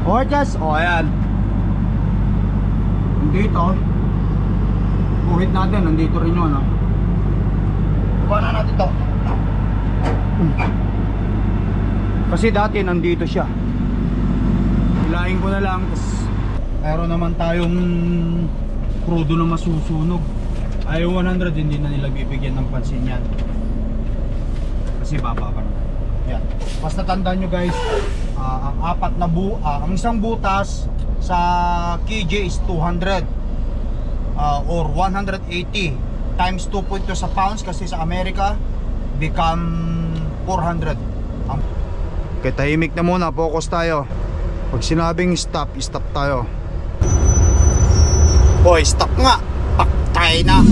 Gorgeous. O, ayan. Nandito. Buhit natin. Nandito rin yun, no? Buka na natin to. Kasi dati nandito siya. Hilahin ko na lang. Meron naman tayong crudo na masusunog. Ayaw 100, hindi na nila bibigyan ng pansin yan. Kasi baba pa naman. Yan. Basta tandaan nyo guys, ang isang butas sa KJ is 200 or 180 times 2.2 sa pounds, kasi sa Amerika become 400. Okay, tahimik na muna, focus tayo. Pag sinabing stop, stop tayo. Boy, stop nga. Paktay na.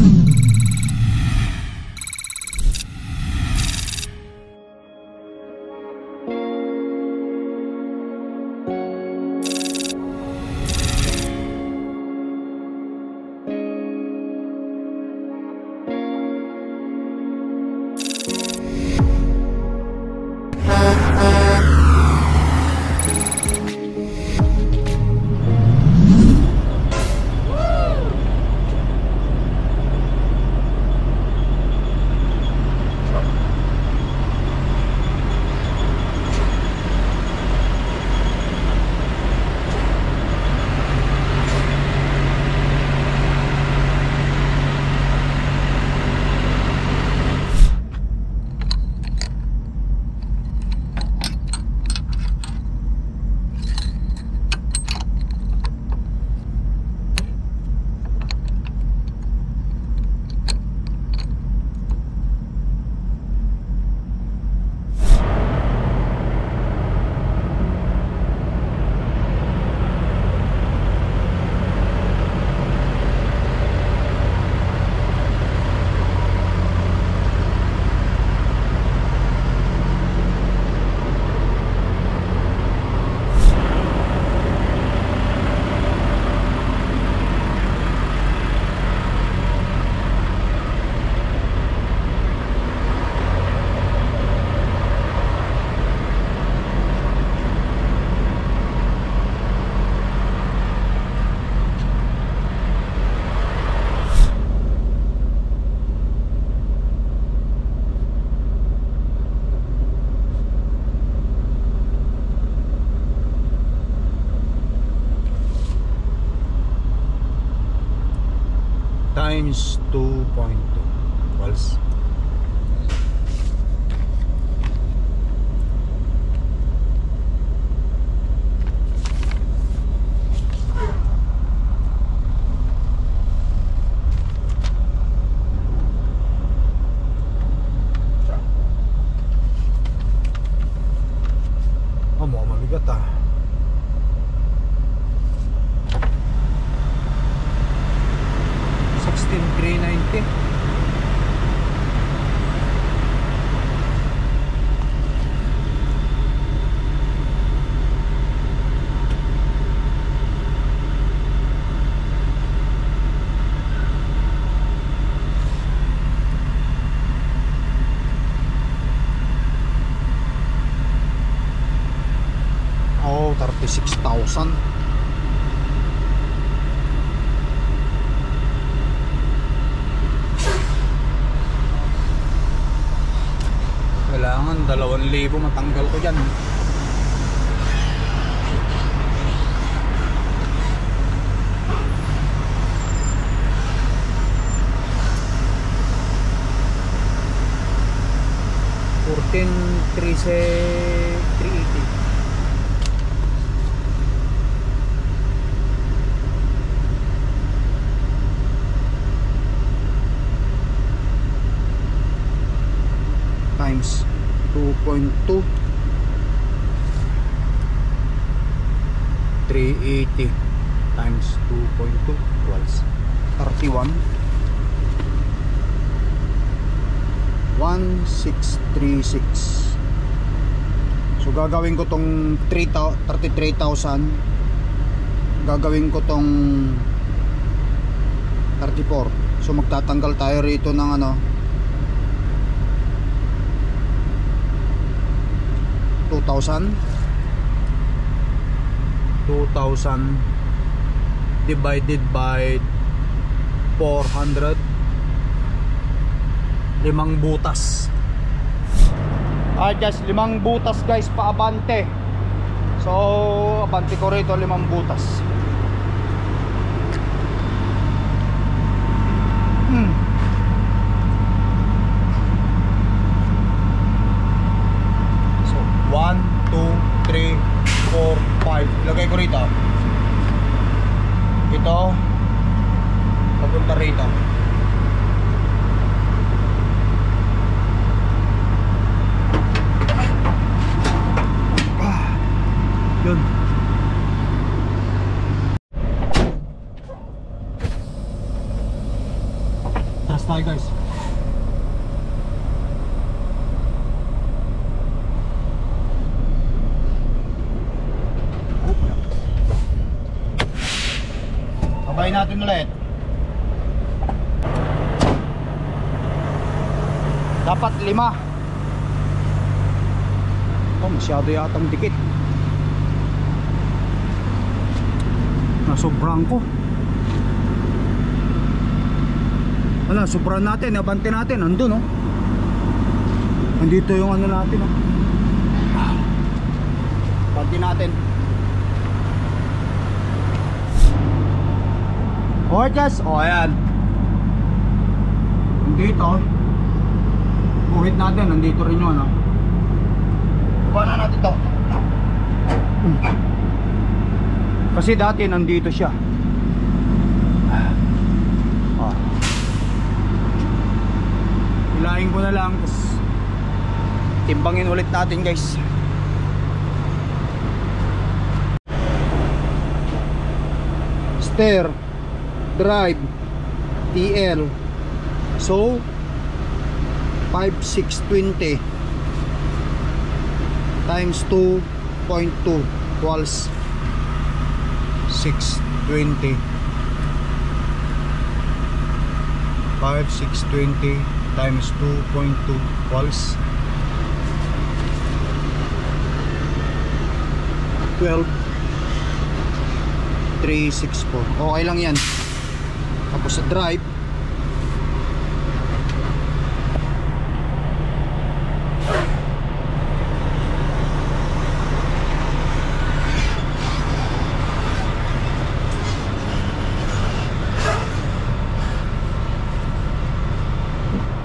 Times 2.2 equals mukhang mabigat ah. $16,390. Oh, 36,000. Kailangan 2,000 matanggal ko dyan. $14,380. Times 2.2 380 times 2.2 equals 31 1636. So gagawin ko tong 33,000, gagawin ko tong 34. So magtatanggal tayo rito ng ano, 2,000. 2,000 divided by 400, 5 butas. Guys, 5 butas guys, paabante. So abante ko rito 5 butas. So 1, 2, 3, 4, 5. Ilagay ko rito. Ito papunta rito. Yun. Taas tayo guys. Sabay natin ulit. Dapat 5. Oh, masyado yatang dikit. Nasobrang ko. Wala, sobrang natin, abante natin, nandun oh. Nandito yung ano natin oh. Abante natin. Okay guys, oh ayan. Nandito buhit natin, nandito rin yun oh. Baba na natin to. Kasi dati nandito siya. Hilahin ko na lang, tapos timbangin ulit natin guys. Steer, drive, TL. So 5,620 times 2.2 equals 620. 5,620 times 2.2 equals 12,364. Okay lang yan. Tapos sa drive,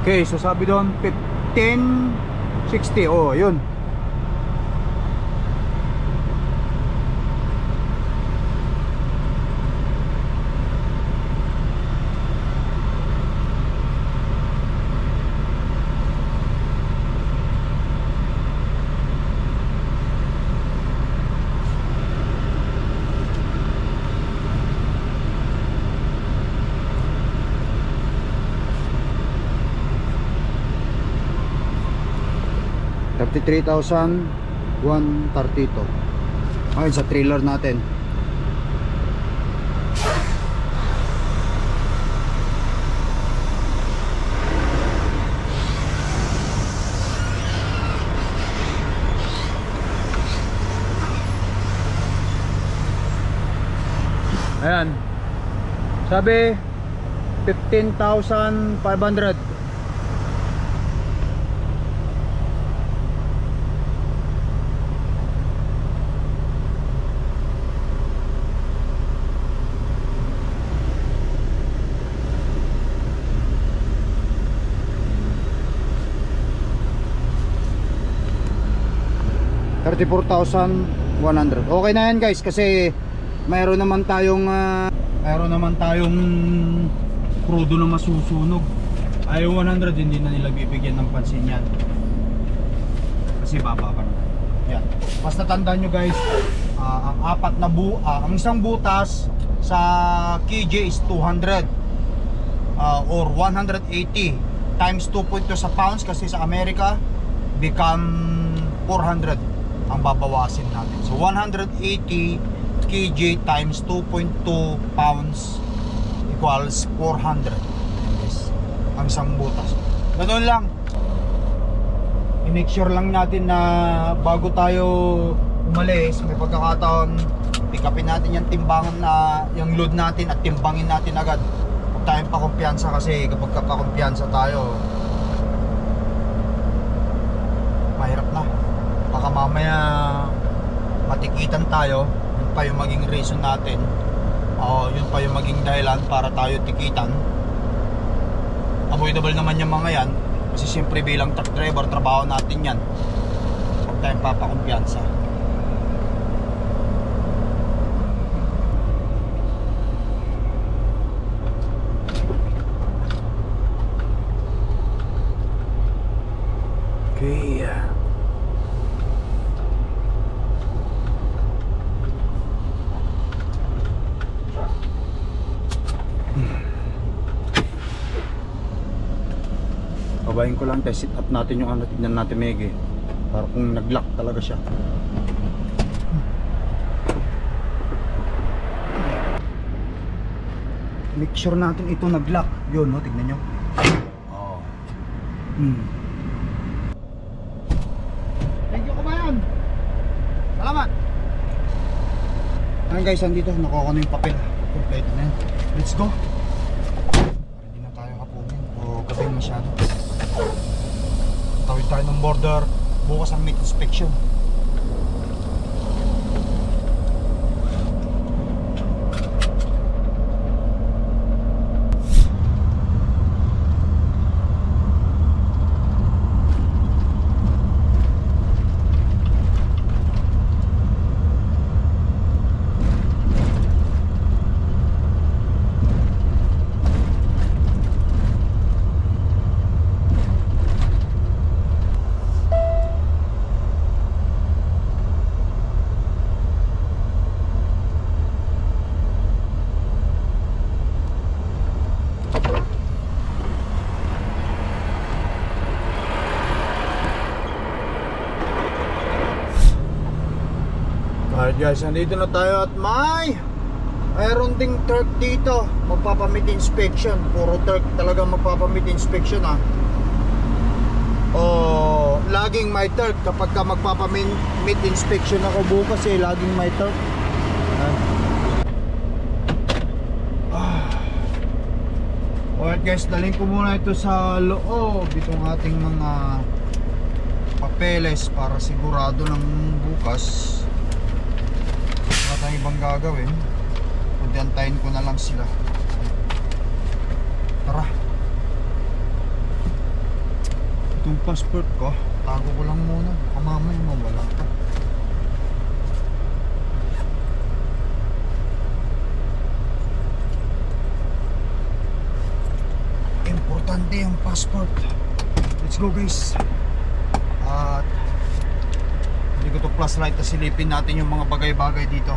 okay, so sabi doon 1560. Oh, yun. $33,132. Ayun sa trailer natin. Ayan. Sabi 15,500. $34,100. Okay na yan guys, kasi mayroon naman tayong crudo na masusunog. Ay 100 hindi na nila bibigyan ng pansin yan, kasi baba pa naman yan. Basta tandaan nyo guys, ang isang butas sa KJ is 200 or 180 times 2.2 sa pounds, kasi sa Amerika become 400 ang babawasin natin. So 180 kg times 2.2 pounds equals 400. Yes. Ang isang butas. Ganun lang. I-make sure lang natin na bago tayo umalis, may pagkakataon pick upin natin yung timbangan na yung load natin at timbangin natin agad. Huwag tayong pakumpiyansa kasi kapag pakumpiyansa tayo, mahirap na. Baka mamaya matikitan tayo, yun pa yung maging reason natin, yun pa yung maging dahilan para tayo tikitan. Avoidable naman yung mga yan kasi siyempre bilang truck driver, trabaho natin yan. Huwag tayong papakumpiyansa. Okay. Babayin ko lang tayo, sit up natin yung ano, tignan natin Mege para kung nag-lock talaga siya. Make sure natin ito nag-lock. Yun, no, tignan nyo. Thank you, kabayan. Salamat. Ayan guys, andito nakuha ko na yung papel. Complete na yan. Let's go. Hindi na tayo kapugin o gabing masyado. Tawid tayo ng border. Bukas ang meat inspection. Alright guys, nandito na tayo at mayroon ding Turk dito. Magpapamit inspection. Puro Turk talaga magpapamit inspection laging may Turk kapag ka magpapamit inspection ako bukas laging may Turk. Alright guys, dalhin ko muna ito sa loob, itong ating mga papeles para sigurado ng bukas wala tayong ibang gagawin, kundi antayin ko na lang sila. Tara. Itong passport ko tago ko lang muna, baka mamaya mawala ka. Importante yung passport. Let's go guys. At hindi ko to flashlight na silipin natin yung mga bagay-bagay dito.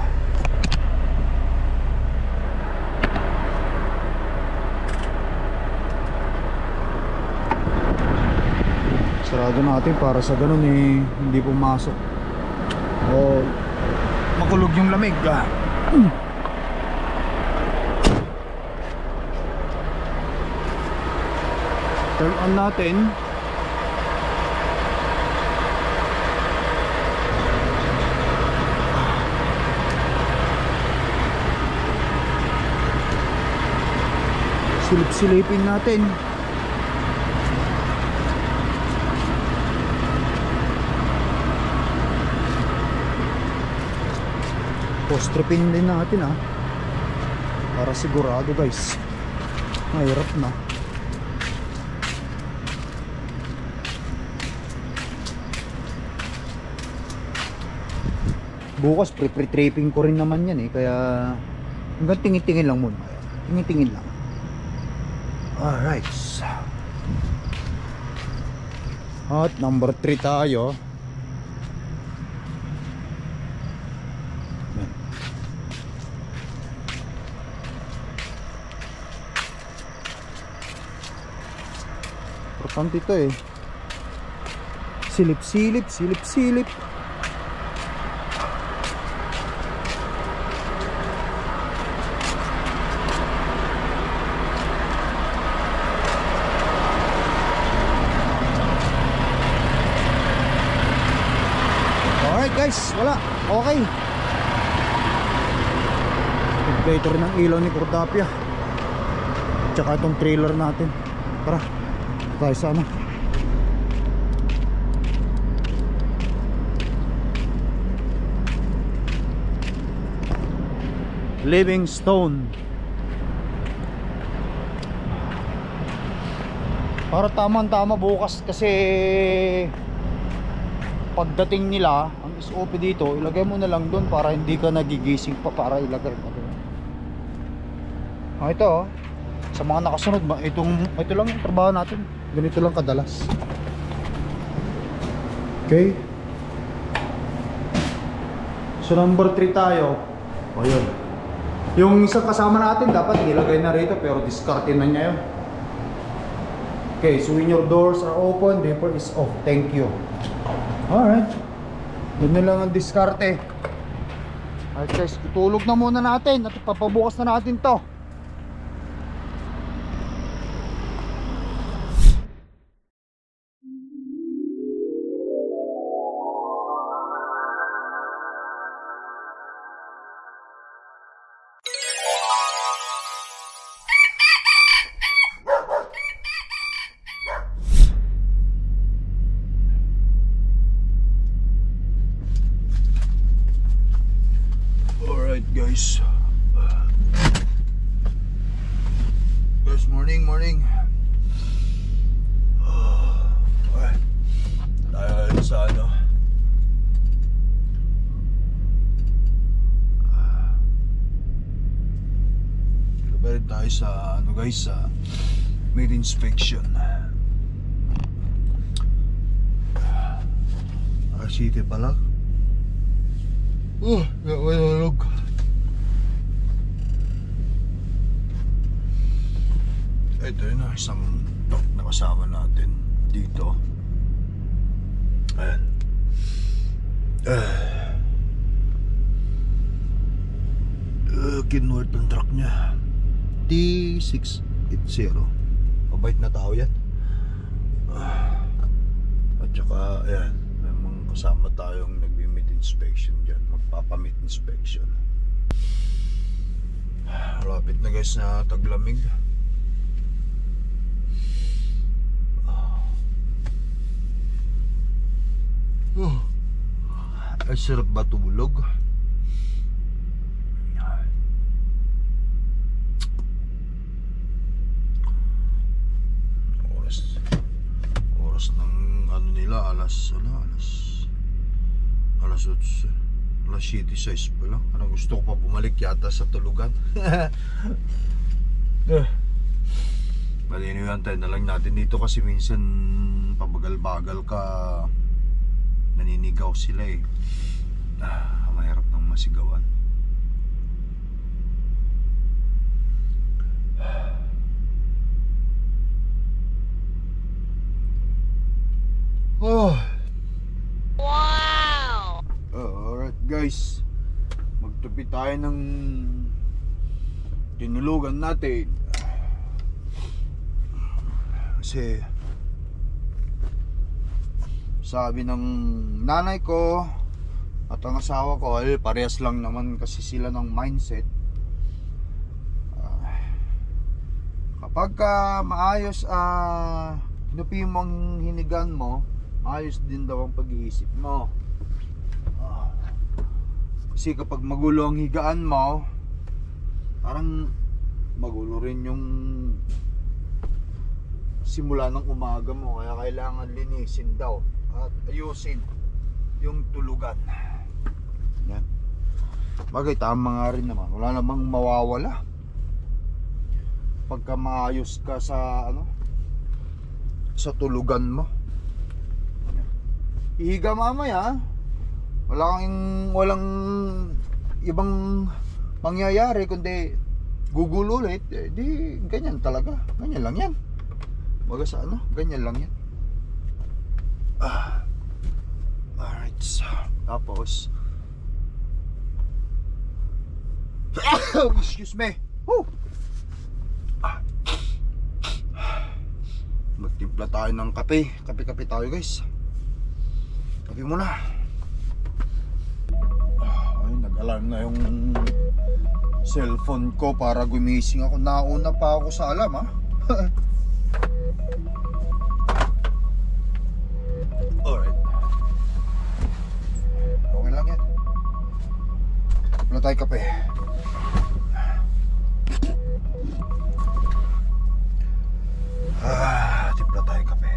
Sarado natin para sa ganun hindi pumasok o makulog yung lamig. Turn on natin. Silip-silipin natin. Postripin din natin para sigurado guys. Mahirap na. Bukas pre-tripping ko rin naman yan kaya hanggang tingin-tingin lang muna. Tingin-tingin lang. Alright. At number 3 tayo. Importante ito Silip-silip, silip-silip. Guys, wala. Okay. Indicator ng ilaw ni Cordapia. Tsaka itong trailer natin. Tara, tayo sa ano. Livingstone. Para tamang-tama bukas kasi pagdating nila, ang SOP dito, ilagay mo na lang doon para hindi ka nagigising pa para ilagay mo doon. Ito oh. Sa mga nakasunod, ito lang yung trabaho natin. Ganito lang kadalas. Okay. So number 3 tayo. O yun. Yung isang kasama natin dapat nilagay na rito pero discarte na niya yun. Okay, so when your doors are open, vapor is off. Thank you. Alright. Yun na lang ang diskarte. Alright guys, itulog na muna natin at ipapabukas na natin to. Guys, morning. Alright, tayo sa ano. Balik tayo sa ano guys, sa mid inspection. RCT pala. Nalulog. Ito yun na isang truck na kasama natin dito. Ayan. Kinward ng truck niya T680. Mabait na tao yan. At saka ayan, may mga kasama tayong nag-meet inspection dyan. Magpapamit inspection. Lapit na guys na taglamig. Ay sarap ba tulog? Oras ng ano nila, alas 7:06 pa lang. Parang gusto ko pa bumalik yata sa tulugan. Maliniwantayin na lang natin dito kasi minsan pabagal-bagal ka, naninigaw sila eh. Mahirap ng masigawan. Oh. Wow. Alright guys, magtupi tayo ng tinulugan natin kasi sabi ng nanay ko at ang asawa ko, parehas lang naman kasi sila ng mindset. Kapag maayos hinupi mo ang hinigan mo, maayos din daw ang pag-iisip mo. Kasi kapag magulo ang higaan mo, parang magulo rin yung simula ng umaga mo. Kaya kailangan linisin daw at ayusin yung tulugan. Yan. Bagay, tama nga rin naman. Wala namang mawawala pagka maayos ka sa ano, sa tulugan mo. Ihiga mamaya, walang ibang mangyayari kundi gugulo ulit. Di ganyan talaga. Ganyan lang yan. Baga sa ano, ganyan lang yan. Alright, so, tapos excuse me. Magtimpla tayo ng kape. Kape tayo guys. Kape muna. Alarm na yung cellphone ko para gumising ako. Nauna pa ako sa alarm, ha? Alright. Okay lang yan. Wala tayo kape. Timpla tayo kape.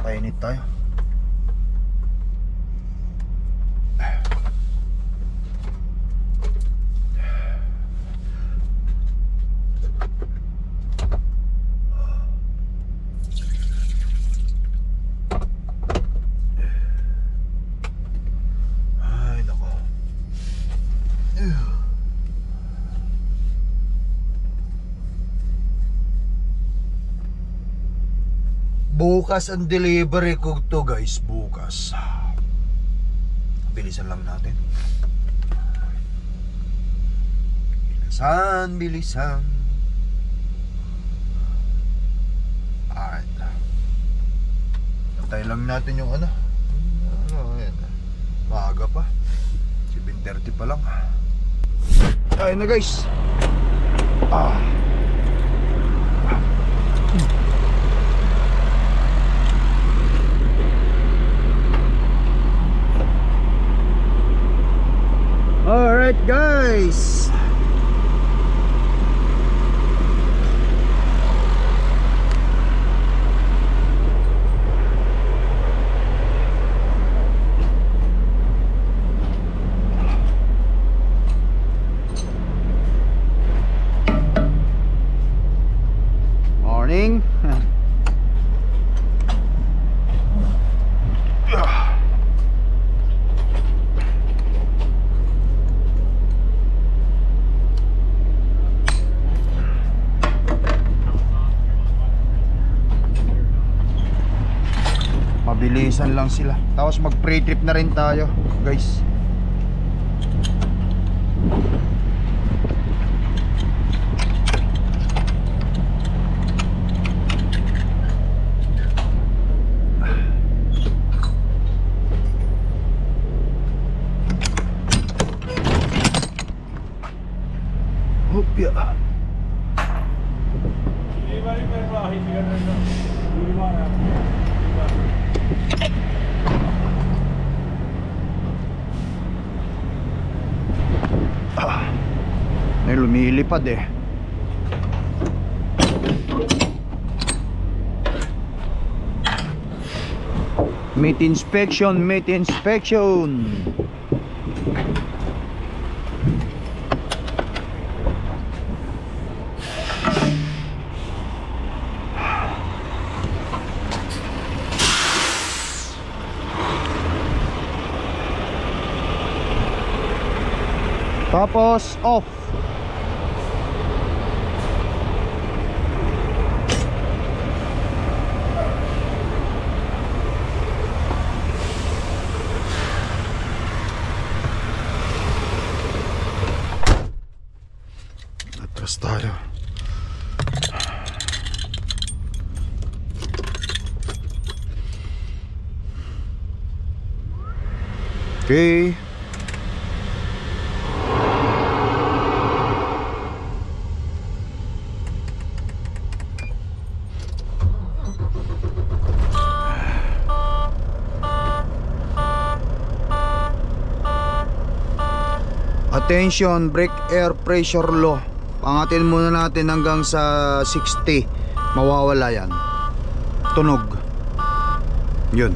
Painit tayo. Bukas ang delivery ko to, guys. Bukas. Bilisan lang natin. Bilisan. Alright. Antay lang natin yung ano. Ayan. Maaga pa. 7:30 pa lang. Ayun na, guys. Alright, guys. Morning. Mabilisan lang sila. Tapos mag pre-trip na rin tayo, guys. Hopya. May lumilipad eh. Meat inspection. Tapos off. Atras tayo. Okay. Attention, brake air pressure low. Pangatin muna natin hanggang sa 60. Mawawala yan. Tunog. Yun.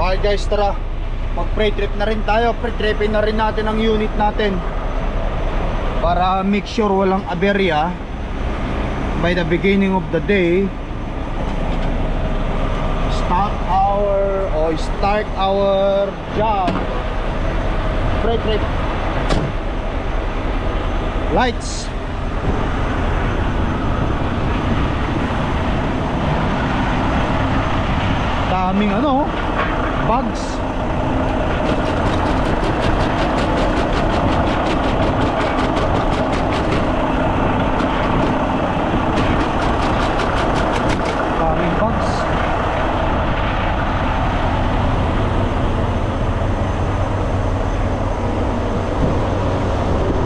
Okay guys, tara. Mag pre-trip na rin tayo. Pre-tripin na rin natin ang unit natin para make sure walang aberya. by the beginning of the day, start our job. Brake lights. Daming ano, bugs. Daming bugs.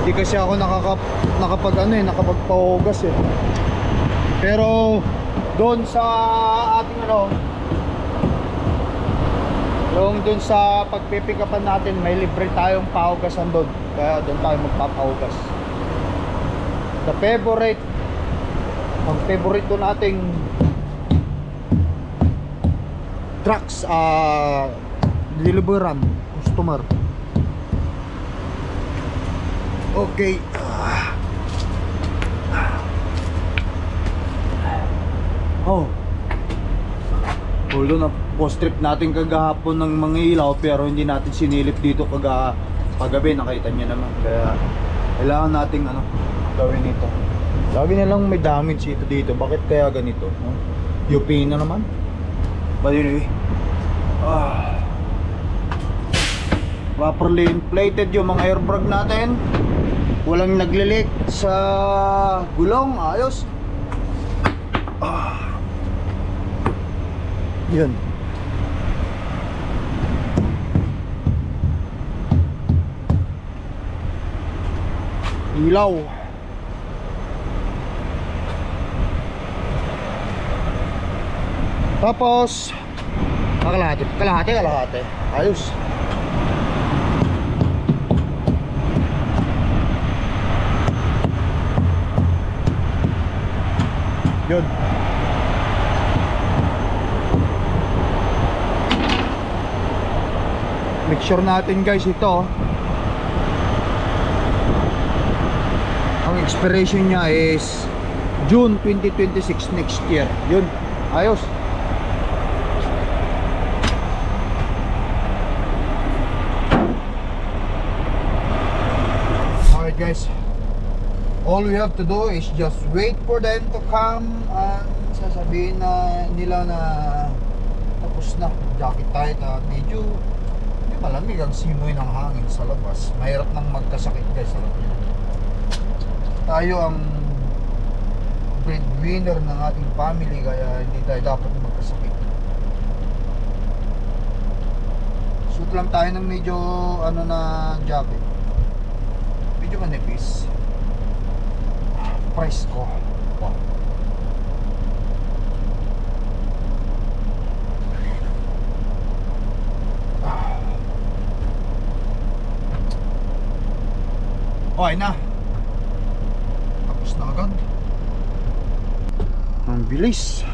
Hindi kasi ako nakapagpahugas eh. Pero doon sa ating yung dun sa pagpipikapan natin, may libre tayong pahugasan doon. Kaya doon tayo magpapahugas. The favorite, ang favorite doon nating trucks, deliveran customer. Okay. Oh, hold on up. Post trip natin kagahapon ng mga ilaw, pero hindi natin sinilip dito kagabi, nakita niya naman. Kaya kailangan nating gawin ito. Lagi nilang may damage ito dito. Bakit kaya ganito? UP na naman. But anyway, properly inflated yung mga airbag natin. Walang naglilik sa gulong. Ayos. Yun. Ilaw. Tapos kalahati. Ayos. Yun. Make sure natin guys, ito ang expiration niya is June 2026 next year. Yun, ayos. Alright guys, all we have to do is just wait for them to come and sasabihin na nila na tapos na. Jacket tayo at medyo malamig ang simoy ng hangin sa labas. Mahirap nang magkasakit guys sa labas. Tayo ang breadwinner ng ating family, kaya hindi tayo dapat magkasakit. Suot lang tayo ng medyo na jacket. Medyo manipis. Price ko. Wow. Okay na. Tapos na agad. Ang bilis.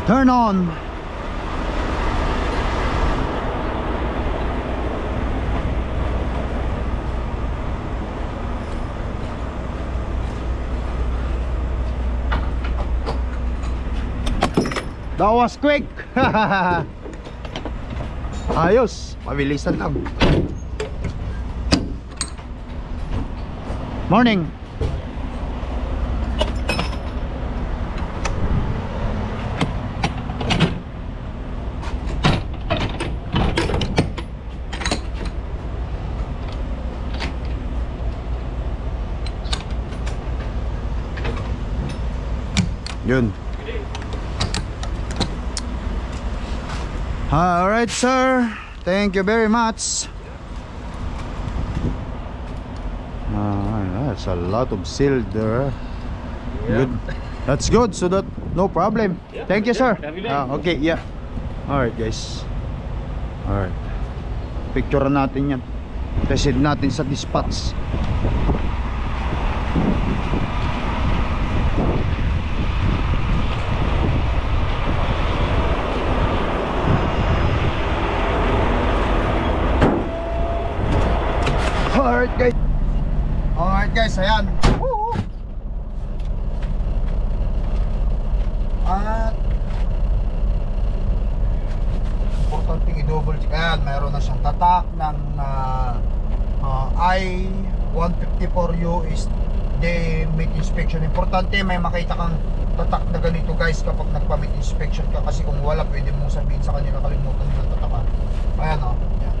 Turn on. That was quick. Ayos, mabilisan lang. Morning. Yun. Alright sir, thank you very much. That's a lot of silver. Good. That's good, so that no problem. Thank you sir. Okay, yeah. Alright guys. Alright. picture natin yan. Present natin sa dispatch. Alright guys, ayan. At importanteng i-double check. Ayan, mayroon na siyang tatak ng I-154U is they make inspection. Importante may makita kang tatak na ganito guys kapag nagpa-make inspection ka, kasi kung wala pwede mong sabihin sa kanila kalimutan nilang tatakan. Ayan o, ayan.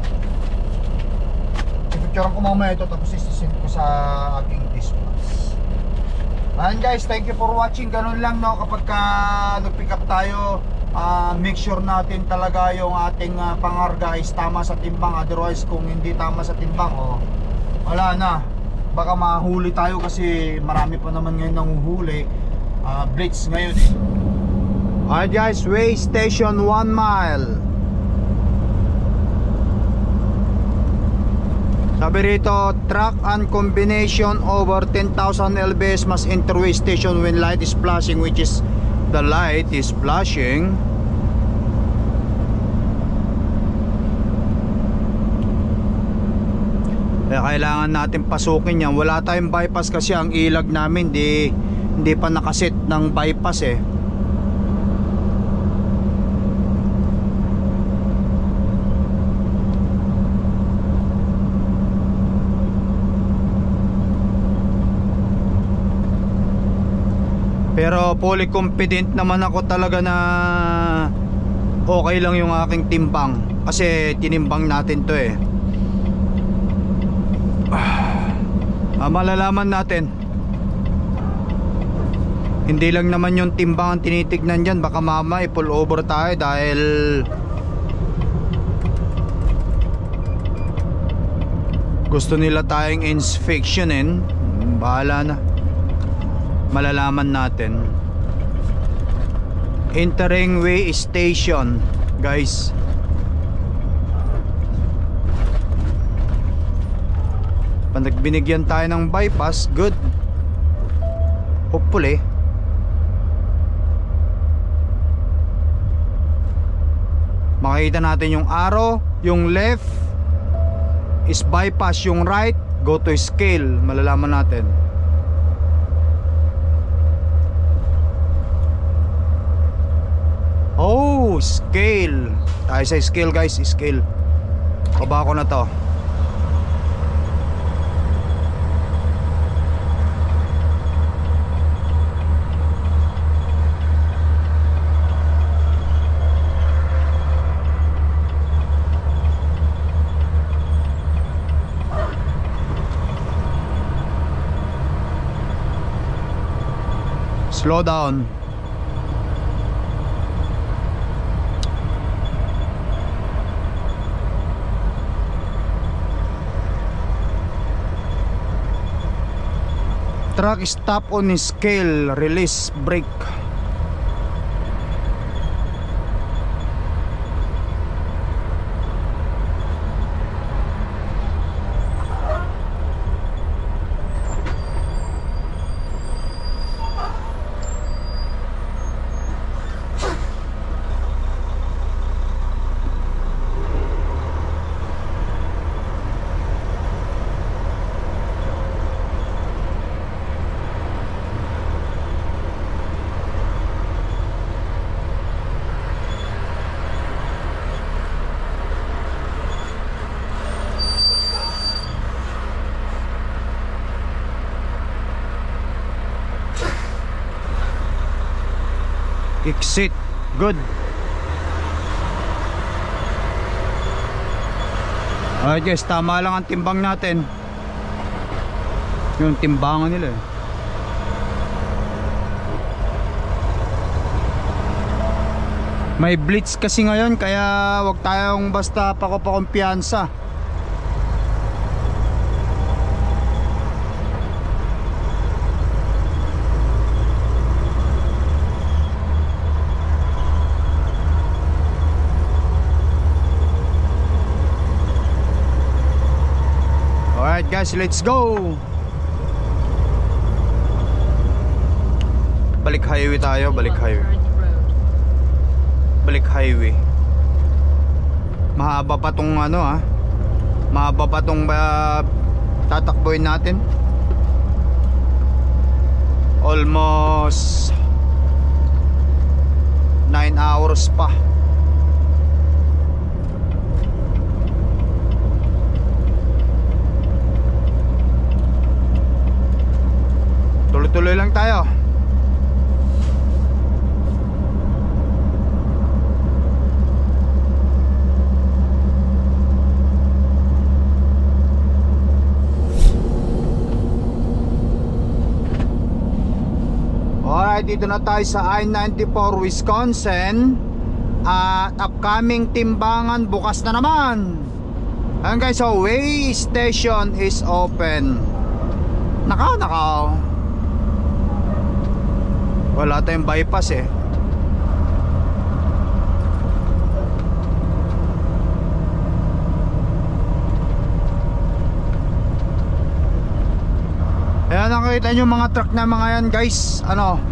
Picturean ko mamaya ito tapos isisend ko sa aking dispatch. Ayan guys, thank you for watching. Ganun lang no, kapag nag-pick up tayo, make sure natin talaga yung ating pangarga is tama sa timbang. Otherwise kung hindi tama sa timbang, wala na, baka mahuli tayo kasi marami pa naman ngayon nanguhuli. Blitz ngayon eh. Alright guys, way station 1 mile. Sabi rito, truck and combination over 10,000 lbs must enter way station when light is flashing, which is the light is flashing. Kaya kailangan natin pasukin yan. Wala tayong bypass kasi ang ilag namin hindi pa nakaset ng bypass eh. Pero fully confident naman ako talaga na okay lang yung aking timbang, kasi tinimbang natin to eh. Malalaman natin. Hindi lang naman yung timbang ang tinitignan dyan. Baka mama i-pull over tayo dahil gusto nila tayong inspectionin. Bahala na, malalaman natin. Entering way station guys. Pag nagbinigyan tayo ng bypass, good. Hopefully. Makikita natin yung arrow, yung left is bypass, yung right go to scale. Malalaman natin. Oh, scale. Tayo sa scale guys, scale. Baba ko na to. Slow down. Truck stop on scale, release brake. Exit, good. Alright guys, tama lang ang timbang natin. Yung timbangan nila eh. May blitz kasi ngayon, kaya wag tayong basta pakumpiyansa. Alright guys, let's go. Balik highway tayo, balik highway. Balik highway. Mahaba pa tong ano mahaba pa tong tatakbuhin natin. Almost 9 hours pa. Tuloy-tuloy lang tayo. Alright, dito na tayo sa I-94 Wisconsin. At upcoming timbangan bukas na naman. Ayan guys, so way station is open. Nakaw. Wala tayong bypass eh. Ayan, nakikita nyo mga truck na mga yan guys. Ano,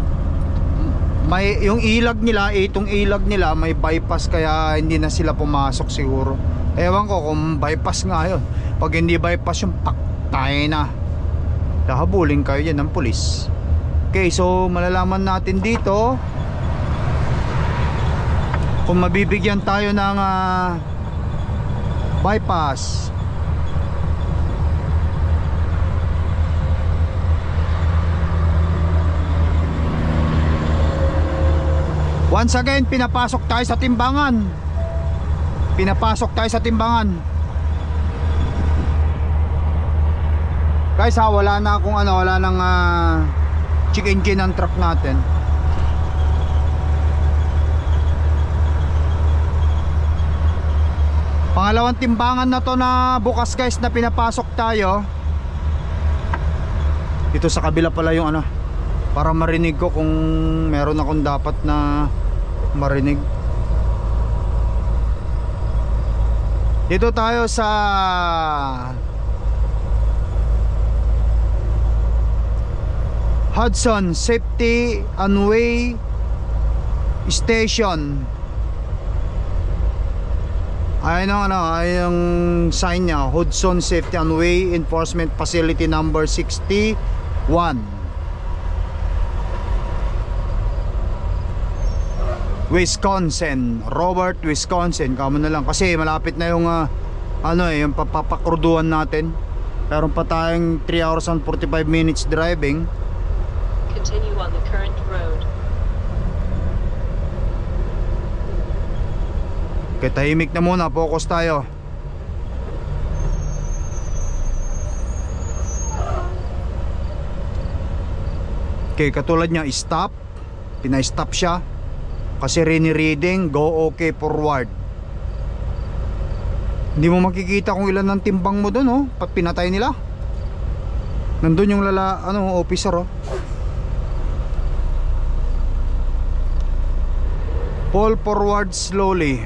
may yung ilag nila, itong ilag nila may bypass, kaya hindi na sila pumasok siguro. Ewan ko kung bypass nga yun. Pag hindi bypass yung paktay na, hahabulin kayo dyan ng pulis. Okay, so malalaman natin dito kung mabibigyan tayo ng bypass. Once again, pinapasok tayo sa timbangan. Guys wala na akong wala nang check engine ng truck natin. Pangalawang timbangan na to na bukas guys na pinapasok tayo. Dito sa kabila pala yung para marinig ko kung meron akong dapat na marinig. Dito tayo sa Hudson Safety and Way Station. Ayun ang sign niya, Hudson Safety and Way Enforcement Facility number 61. Wisconsin, Robert, Wisconsin. Kamo na lang kasi malapit na yung yung papapakruduan natin. Meron pa tayong 3 hours and 45 minutes driving. Continue on the current road. Okay, tahimik na muna, focus tayo. Okay, katulad niya, stop. Pina-stop siya kasi reading, go okay forward. Hindi mo makikita kung ilan ng timbang mo doon, Pat pinatay nila. Nandun yung officer, Pull forward slowly.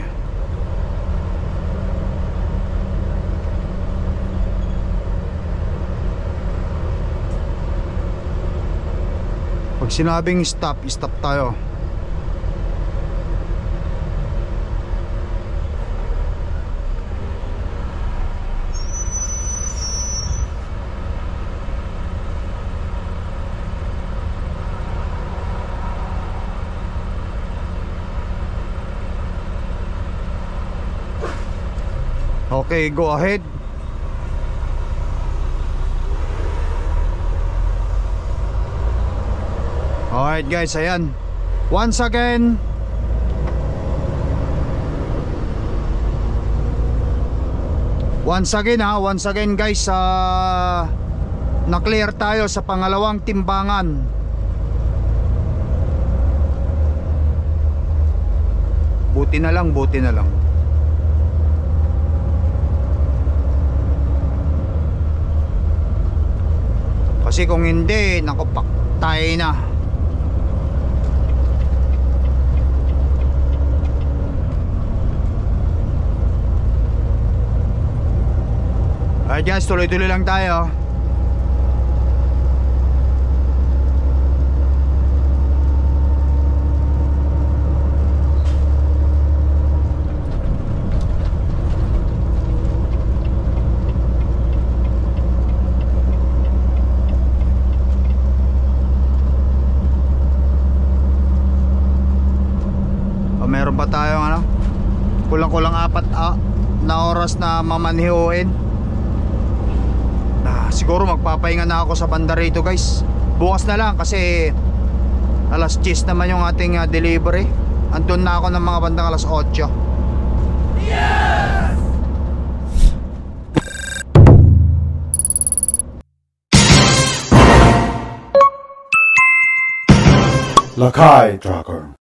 Pag sinabing stop, stop tayo. Okay, go ahead. Alright guys, ayan. Once again, guys, na-clear tayo sa pangalawang timbangan. Buti na lang. Kasi kung hindi, naku, paktay na. Alright guys, tuloy-tuloy lang tayo. Meron pa tayong ano, kulang-kulang 4 na oras na mamanhiuin. Siguro magpapahinga na ako sa banda rito guys. Bukas na lang kasi alas 10 naman yung ating delivery. Andun na ako ng mga bandang alas 8. Yes! Lakai Tracker.